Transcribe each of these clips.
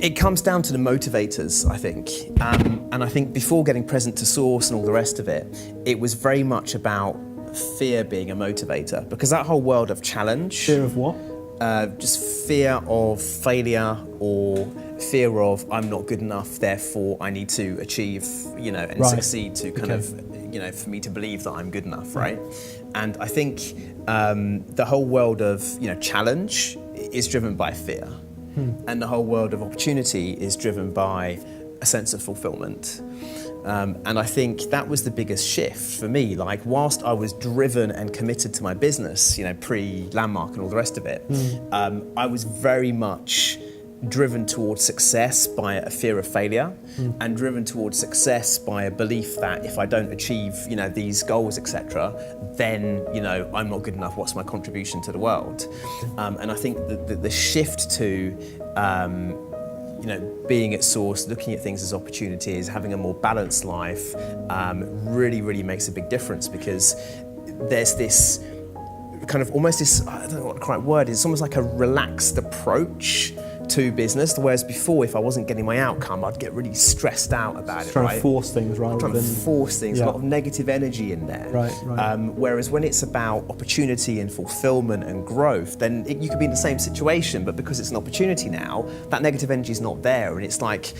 It comes down to the motivators, I think. And I think before getting present to source and all the rest of it, it was very much about fear being a motivator, because that whole world of challenge. Fear of what? Just fear of failure, or fear of I'm not good enough, therefore I need to achieve, and succeed to kind of, for me to believe that I'm good enough, right? And I think the whole world of, challenge is driven by fear. And the whole world of opportunity is driven by a sense of fulfillment. And I think that was the biggest shift for me. Like, whilst I was driven and committed to my business, pre-Landmark and all the rest of it, I was very much driven towards success by a fear of failure, and driven towards success by a belief that if I don't achieve, these goals, etc., then, I'm not good enough. What's my contribution to the world? And I think that the shift to being at source, looking at things as opportunities, having a more balanced life, really, really makes a big difference, because there's this kind of almost this, I don't know what the correct word is, it's almost like a relaxed approach to business, whereas before, if I wasn't getting my outcome, I'd get really stressed out about it. Trying to force things rather than... Trying to force things, a lot of negative energy in there. Right. Whereas when it's about opportunity and fulfillment and growth, then you could be in the same situation, but because it's an opportunity now, that negative energy is not there, and it's like,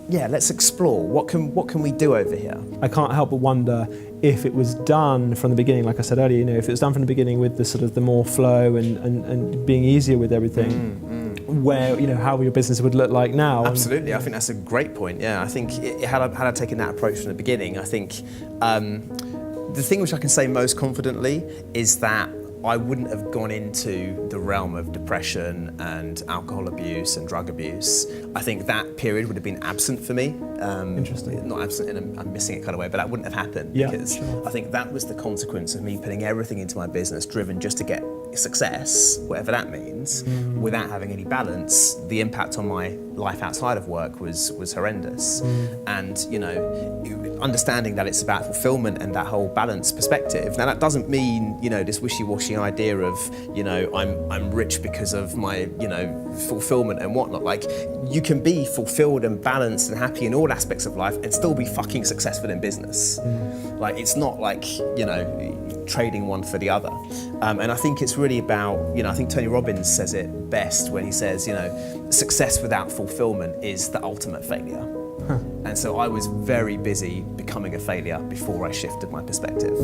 yeah, let's explore. What can we do over here? I can't help but wonder if it was done from the beginning, like I said earlier, if it was done from the beginning with the sort of the more flow and being easier with everything, where, how your business would look like now. Absolutely, I think that's a great point. Yeah, I think had I taken that approach from the beginning, I think the thing which I can say most confidently is that I wouldn't have gone into the realm of depression and alcohol abuse and drug abuse. I think that period would have been absent for me. Interesting. Not absent in a missing it kind of way, but that wouldn't have happened, because sure. I think that was the consequence of me putting everything into my business, driven just to get success, whatever that means, without having any balance. The impact on my life outside of work was horrendous. And understanding that it's about fulfillment and that whole balance perspective. Now that doesn't mean this wishy-washy idea of I'm rich because of my fulfillment and whatnot. Like, you can be fulfilled and balanced and happy in all aspects of life and still be fucking successful in business. Like, it's not like trading one for the other. And I think it's really about, I think Tony Robbins says it best when he says, success without fulfillment is the ultimate failure. And so I was very busy becoming a failure before I shifted my perspective.